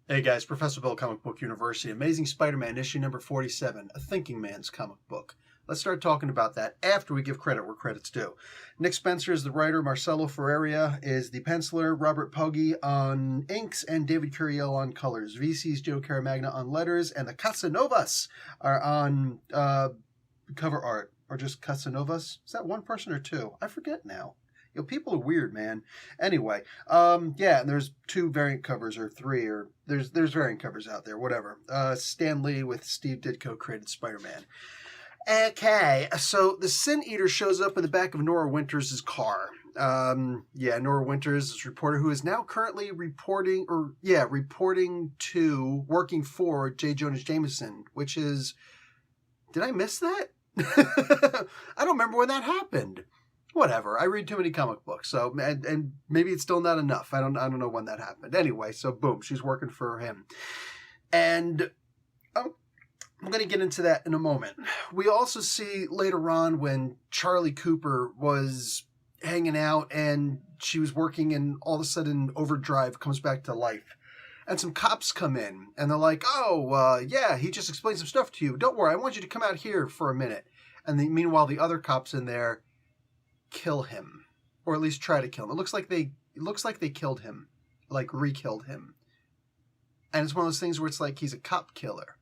Hey guys, Professor Bill, Comic Book University. Amazing Spider-Man, issue number 47, A Thinking Man's Comic Book. Let's start talking about that after we give credit where credit's due. Nick Spencer is the writer, Marcelo Ferreira is the penciler, Robert Poggi on inks, and David Curiel on colors. VC's Joe Caramagna on letters, and the Casanovas are on cover art. Or just Casanovas? Is that one person or two? I forget now. You know, people are weird, man. Anyway, yeah, and there's two variant covers or three, or there's variant covers out there, whatever. Stan Lee with Steve Ditko created Spider-Man. Okay, so the Sin Eater shows up in the back of Nora Winters' car. Yeah, Nora Winters is a reporter who is now currently reporting working for J. Jonah Jameson, which is, did I miss that? I don't remember when that happened. Whatever. I read too many comic books, so and maybe it's still not enough. I don't know when that happened. Anyway, so boom, she's working for him, and I'm going to get into that in a moment. We also see later on when Charlie Cooper was hanging out and she was working, and all of a sudden Overdrive comes back to life. And some cops come in, and they're like, yeah, he just explained some stuff to you. Don't worry, I want you to come out here for a minute. And meanwhile, the other cops in there kill him, or at least try to kill him. It looks like they killed him, like re-killed him. And it's one of those things where it's like he's a cop killer.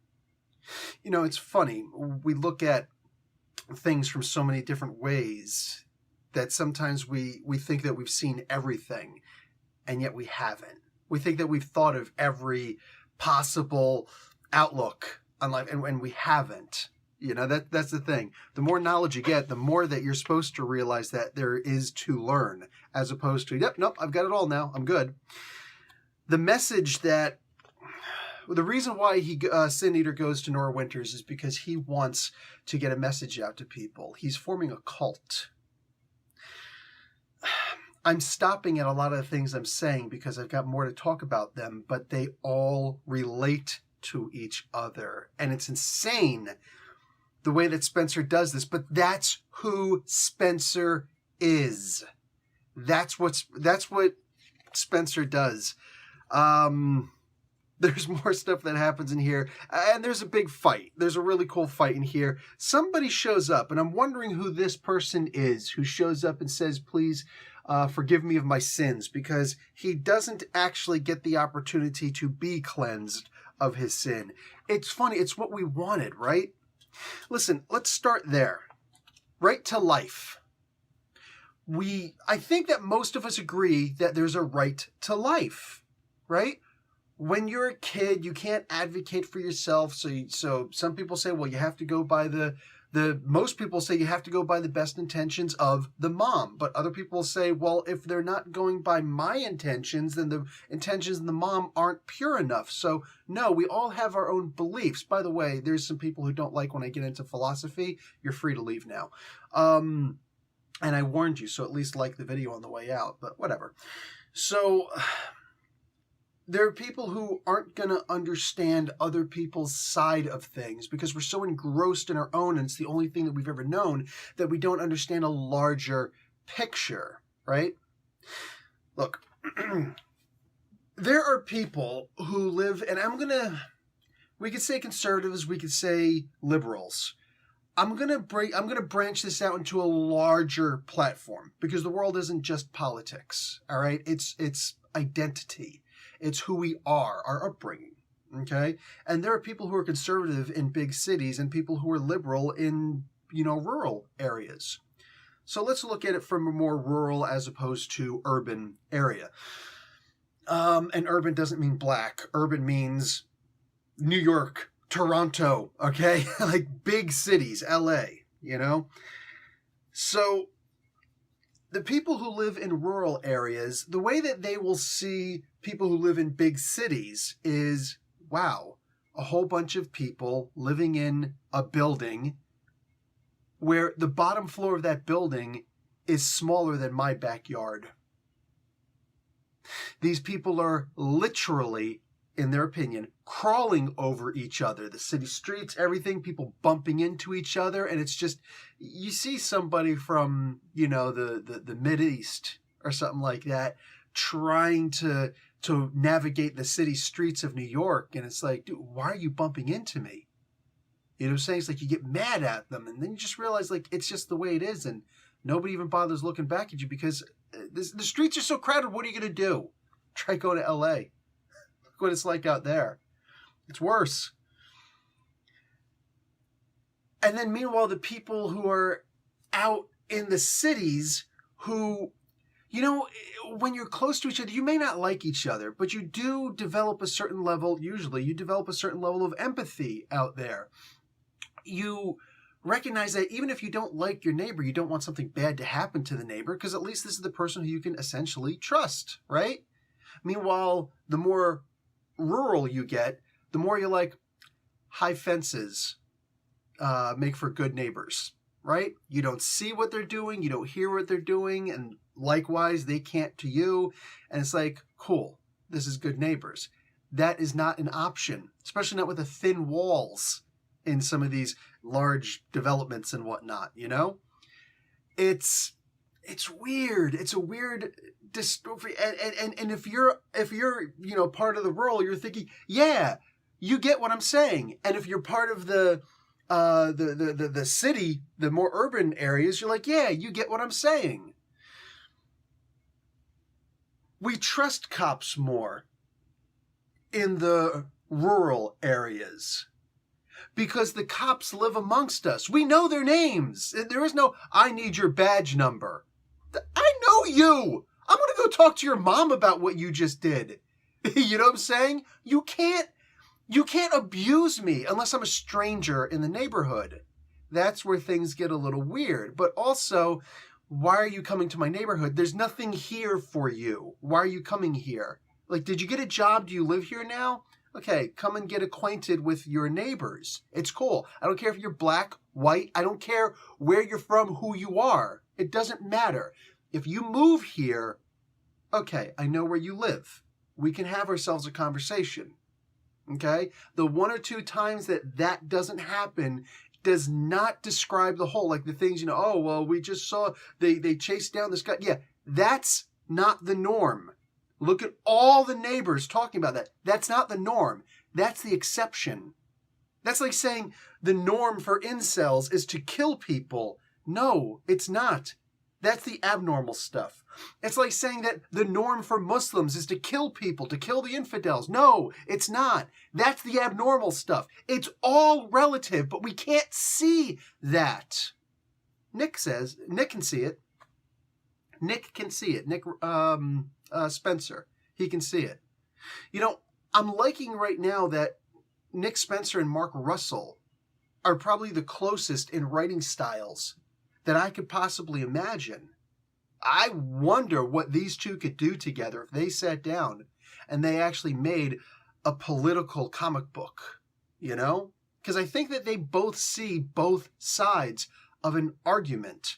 You know, it's funny. We look at things from so many different ways that sometimes we think that we've seen everything, and yet we haven't. We think that we've thought of every possible outlook on life, and we haven't. You know, that's the thing. The more knowledge you get, the more that you're supposed to realize that there is to learn, as opposed to, yep, nope, I've got it all now, I'm good. The message that, the reason why Sin Eater goes to Nora Winters is because he wants to get a message out to people. He's forming a cult. I'm stopping at a lot of the things I'm saying because I've got more to talk about them, but they all relate to each other. And it's insane the way that Spencer does this, but that's who Spencer is. That's what Spencer does. There's more stuff that happens in here, and there's a big fight. There's a really cool fight in here. Somebody shows up, and I'm wondering who this person is who shows up and says, please forgive me of my sins, because he doesn't actually get the opportunity to be cleansed of his sin. It's funny. It's what we wanted, right? Listen, let's start there. Right to life. I think that most of us agree that there's a right to life, right? When you're a kid, you can't advocate for yourself. So some people say, well, you have to go by most people say you have to go by the best intentions of the mom. But other people say, well, if they're not going by my intentions, then the intentions of the mom aren't pure enough. So no, we all have our own beliefs. By the way, there's some people who don't like when I get into philosophy. You're free to leave now. And I warned you, so at least like the video on the way out, but whatever. So there are people who aren't going to understand other people's side of things because we're so engrossed in our own, and it's the only thing that we've ever known, that we don't understand a larger picture, right? Look, there are people who live, and we could say conservatives, we could say liberals. I'm gonna branch this out into a larger platform because the world isn't just politics, all right? It's identity. It's who we are, our upbringing, okay? And there are people who are conservative in big cities and people who are liberal in, rural areas. So let's look at it from a more rural as opposed to urban area. And urban doesn't mean black. Urban means New York, Toronto, okay? Like big cities, LA, So the people who live in rural areas, the way that they will see people who live in big cities is, wow, a whole bunch of people living in a building where the bottom floor of that building is smaller than my backyard. These people are literally, in their opinion, crawling over each other. The city streets, everything, people bumping into each other. And it's just, you see somebody from, the Mideast or something like that trying to to navigate the city streets of New York. And it's like, dude, why are you bumping into me? You know what I'm saying? It's like you get mad at them, and then you just realize, like, it's just the way it is, and nobody even bothers looking back at you because the streets are so crowded. What are you going to do? Try going to L.A. Look what it's like out there. It's worse. And then meanwhile, the people who are out in the cities who, you know, when you're close to each other, you may not like each other, but you do develop a certain level, usually you develop a certain level of empathy out there. You recognize that even if you don't like your neighbor, you don't want something bad to happen to the neighbor, because at least this is the person who you can essentially trust, right? Meanwhile, the more rural you get, the more you're like, high fences make for good neighbors, right? You don't see what they're doing, you don't hear what they're doing, and likewise, they can't to you. And it's like, cool, this is good neighbors. That is not an option, especially not with the thin walls in some of these large developments and whatnot, you know? It's weird. It's a weird dystopia. And if you're, you know, part of the rural, you're thinking, yeah, you get what I'm saying. And if you're part of the city, the more urban areas, you're like, yeah, you get what I'm saying. We trust cops more in the rural areas because the cops live amongst us. We know their names. There is no, I need your badge number. I know you. I'm going to go talk to your mom about what you just did. You know what I'm saying? You can't abuse me unless I'm a stranger in the neighborhood. That's where things get a little weird. But also, why are you coming to my neighborhood? There's nothing here for you. Why are you coming here? Like, did you get a job? Do you live here now? Okay, come and get acquainted with your neighbors. It's cool. I don't care if you're black, white. I don't care where you're from, who you are. It doesn't matter. If you move here, okay, I know where you live. We can have ourselves a conversation. Okay? The one or two times that doesn't happen does not describe the whole. Like the things, you know, oh, well, we just saw they chased down this guy. Yeah, that's not the norm. Look at all the neighbors talking about that. That's not the norm. That's the exception. That's like saying the norm for incels is to kill people. No, it's not. That's the abnormal stuff. It's like saying that the norm for Muslims is to kill people, to kill the infidels. No, it's not. That's the abnormal stuff. It's all relative, but we can't see that. Nick can see it. Nick can see it. Nick Spencer, he can see it. You know, I'm liking right now that Nick Spencer and Mark Russell are probably the closest in writing styles that I could possibly imagine. I wonder what these two could do together if they sat down and they actually made a political comic book, you know? Because I think that they both see both sides of an argument.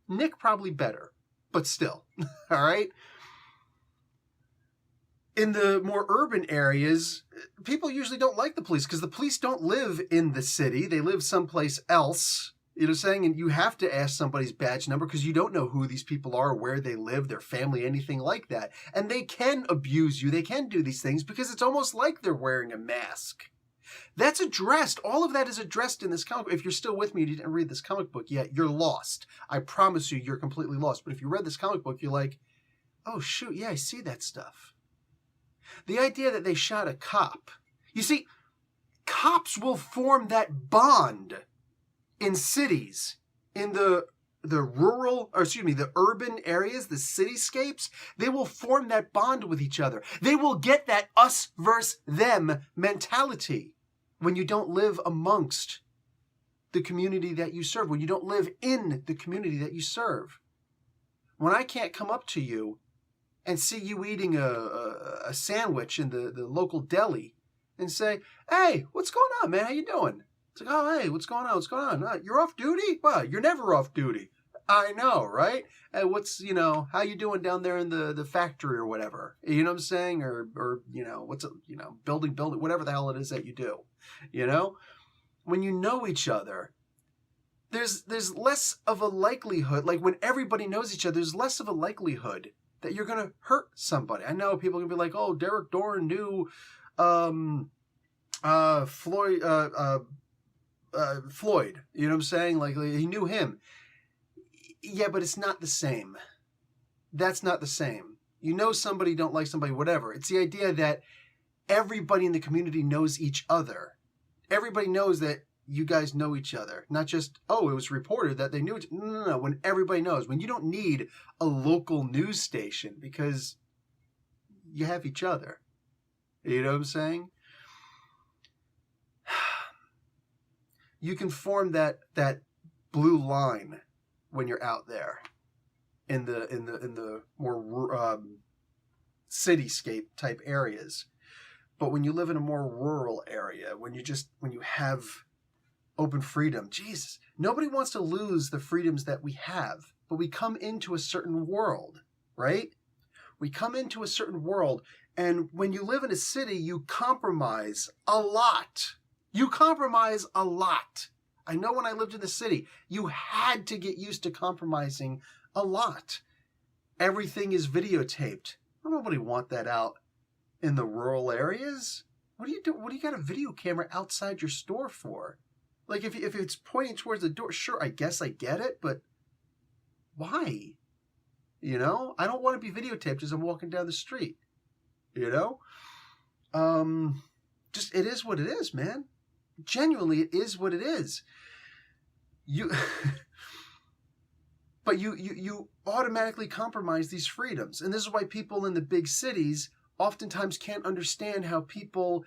Nick probably better, but still, all right? In the more urban areas, people usually don't like the police because the police don't live in the city. They live someplace else. You know what I'm saying? And you have to ask somebody's badge number because you don't know who these people are, where they live, their family, anything like that. And they can abuse you. They can do these things because it's almost like they're wearing a mask. That's addressed. All of that is addressed in this comic book. If you're still with me and you didn't read this comic book yet, you're lost. I promise you, you're completely lost. But if you read this comic book, you're like, oh, shoot, yeah, I see that stuff. The idea that they shot a cop. You see, cops will form that bond in cities, in the urban areas, the cityscapes. They will form that bond with each other. They will get that us versus them mentality when you don't live amongst the community that you serve, when you don't live in the community that you serve. When I can't come up to you and see you eating a sandwich in the local deli and say, hey, what's going on, man? How you doing? It's like, oh, hey, what's going on? What's going on? You're off duty? Well, you're never off duty. I know, right? Hey, how you doing down there in the factory or whatever? You know what I'm saying? Or building, whatever the hell it is that you do. You know? When you know each other, there's less of a likelihood, like when everybody knows each other, there's less of a likelihood that you're going to hurt somebody. I know people can be like, oh, Derek Dorn knew Floyd, Floyd. You know what I'm saying? Like, he knew him. Yeah, but it's not the same. That's not the same. You know somebody, don't like somebody, whatever. It's the idea that everybody in the community knows each other. Everybody knows that you guys know each other. Not just, oh, it was reported that they knew each other. No. When everybody knows. When you don't need a local news station because you have each other. You know what I'm saying? You can form that blue line when you're out there in the more cityscape type areas. But when you live in a more rural area, when you have open freedom, Jesus, nobody wants to lose the freedoms that we have. But we come into a certain world, right? We come into a certain world, and when you live in a city, you compromise a lot. You compromise a lot. I know when I lived in the city, you had to get used to compromising a lot. Everything is videotaped. Nobody want that out in the rural areas. What do you do? What do you got a video camera outside your store for? Like if it's pointing towards the door, sure, I guess I get it, but why? You know, I don't want to be videotaped as I'm walking down the street. You know, just it is what it is, man. Genuinely, it is what it is. But you automatically compromise these freedoms, and this is why people in the big cities oftentimes can't understand how people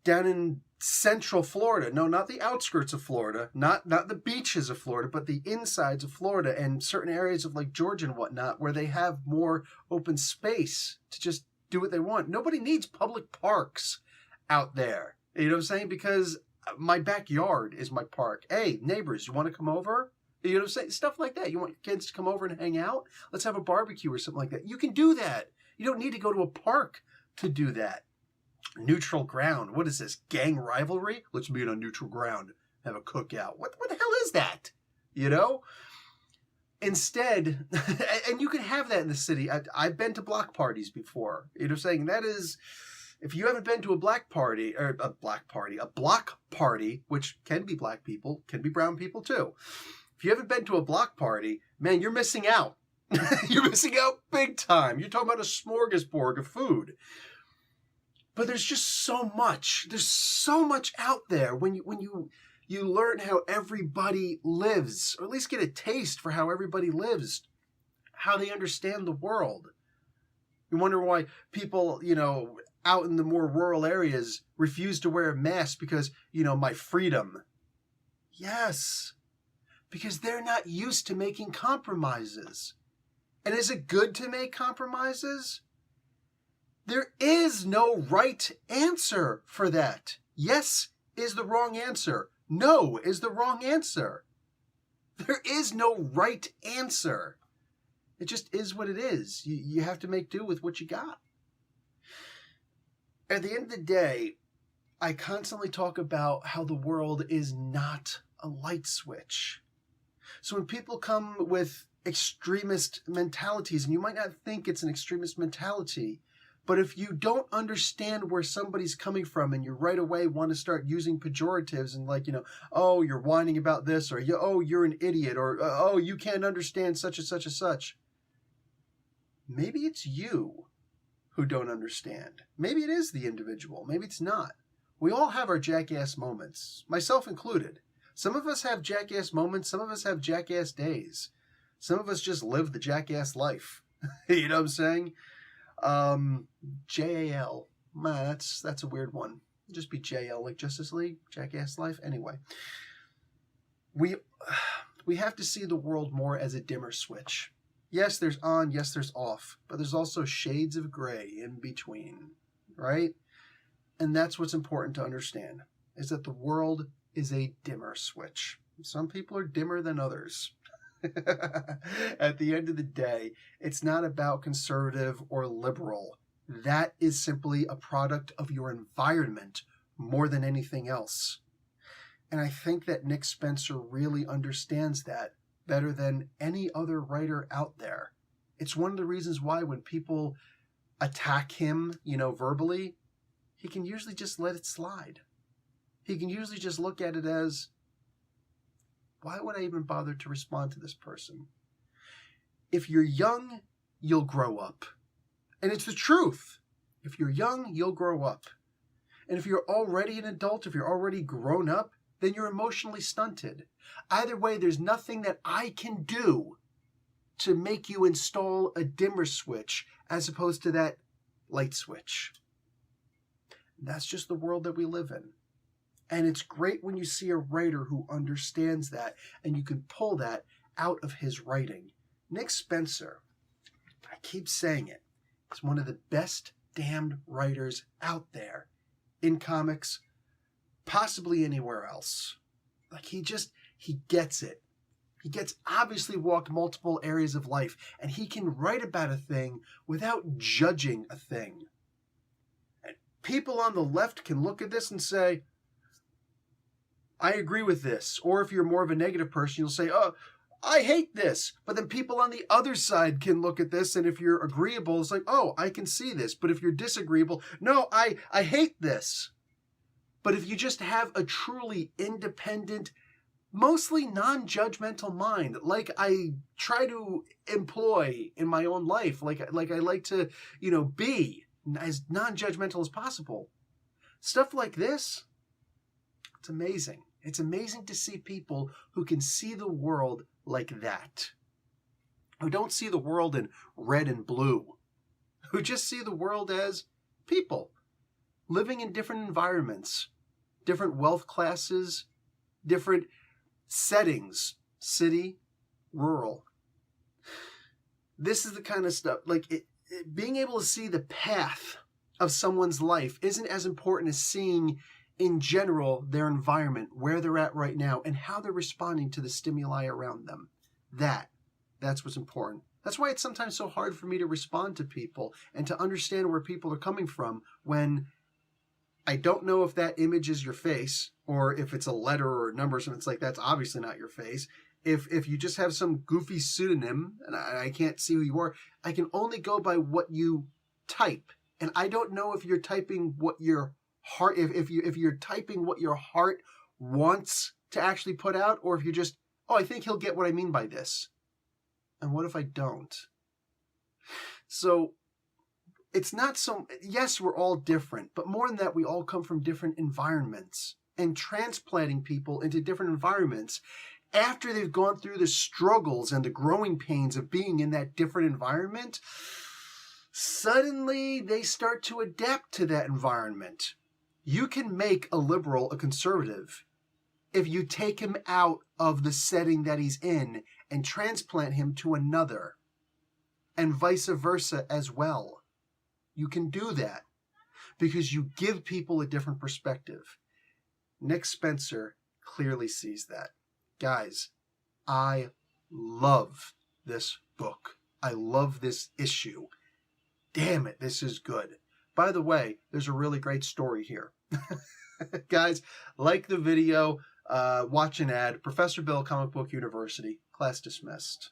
down in central Florida, no, not the outskirts of Florida, not the beaches of Florida, but the insides of Florida and certain areas of like Georgia and whatnot, where they have more open space to just do what they want. Nobody needs public parks out there. You know what I'm saying? Because my backyard is my park. Hey, neighbors, you want to come over? You know what I'm saying? Stuff like that. You want kids to come over and hang out? Let's have a barbecue or something like that. You can do that. You don't need to go to a park to do that. Neutral ground. What is this? Gang rivalry? Let's meet on neutral ground. Have a cookout. What the hell is that? You know? Instead, and you can have that in the city. I've been to block parties before. You know what I'm saying? That is, if you haven't been to a block party, which can be black people, can be brown people too. If you haven't been to a block party, man, you're missing out. You're missing out big time. You're talking about a smorgasbord of food. But there's just so much. There's so much out there when you learn how everybody lives, or at least get a taste for how everybody lives, how they understand the world. You wonder why people, out in the more rural areas refuse to wear a mask because, my freedom. Yes, because they're not used to making compromises. And is it good to make compromises? There is no right answer for that. Yes is the wrong answer. No is the wrong answer. There is no right answer. It just is what it is. You have to make do with what you got. At the end of the day, I constantly talk about how the world is not a light switch. So when people come with extremist mentalities, and you might not think it's an extremist mentality, but if you don't understand where somebody's coming from and you right away want to start using pejoratives and oh, you're whining about this, or oh, you're an idiot, or oh, you can't understand such and such and such. Maybe it's you who don't understand. Maybe it is the individual. Maybe it's not. We all have our jackass moments, myself included. Some of us have jackass moments. Some of us have jackass days. Some of us just live the jackass life. You know what I'm saying? JAL. Man, that's a weird one. Just be JL, like Justice League, jackass life. Anyway, we have to see the world more as a dimmer switch. Yes, there's on, yes, there's off, but there's also shades of gray in between, right? And that's what's important to understand, is that the world is a dimmer switch. Some people are dimmer than others. At the end of the day, it's not about conservative or liberal. That is simply a product of your environment more than anything else. And I think that Nick Spencer really understands that better than any other writer out there. It's one of the reasons why when people attack him, verbally, he can usually just let it slide. He can usually just look at it as, why would I even bother to respond to this person? If you're young, you'll grow up. And it's the truth. If you're young, you'll grow up. And if you're already an adult, if you're already grown up, then you're emotionally stunted. Either way, there's nothing that I can do to make you install a dimmer switch as opposed to that light switch. That's just the world that we live in. And it's great when you see a writer who understands that and you can pull that out of his writing. Nick Spencer, I keep saying it, is one of the best damned writers out there in comics, possibly anywhere else. Like he gets it. He gets obviously walked multiple areas of life, and he can write about a thing without judging a thing. And people on the left can look at this and say, I agree with this. Or if you're more of a negative person, you'll say, oh, I hate this. But then people on the other side can look at this, and if you're agreeable, it's like, oh, I can see this. But if you're disagreeable, no, I hate this. But if you just have a truly independent, mostly non-judgmental mind, like I try to employ in my own life, like I like to, be as non-judgmental as possible. Stuff like this, it's amazing. It's amazing to see people who can see the world like that, who don't see the world in red and blue, who just see the world as people living in different environments, different wealth classes, different settings, city, rural. This is the kind of stuff, being able to see the path of someone's life isn't as important as seeing in general their environment, where they're at right now, and how they're responding to the stimuli around them. That's what's important. That's why it's sometimes so hard for me to respond to people and to understand where people are coming from when I don't know if that image is your face, or if it's a letter or a number or something. It's like, that's obviously not your face. If you just have some goofy pseudonym and I can't see who you are, I can only go by what you type. And I don't know if you're typing what your heart, if you're typing what your heart wants to actually put out, or if you're just, oh, I think he'll get what I mean by this. And what if I don't? So it's not so, yes, we're all different, but more than that, we all come from different environments, and transplanting people into different environments after they've gone through the struggles and the growing pains of being in that different environment, suddenly they start to adapt to that environment. You can make a liberal a conservative if you take him out of the setting that he's in and transplant him to another, and vice versa as well. You can do that because you give people a different perspective. Nick Spencer clearly sees that. Guys, I love this book. I love this issue. Damn it, this is good. By the way, there's a really great story here. Guys, like the video, watch an ad. Professor Bill, Comic Book University. Class dismissed.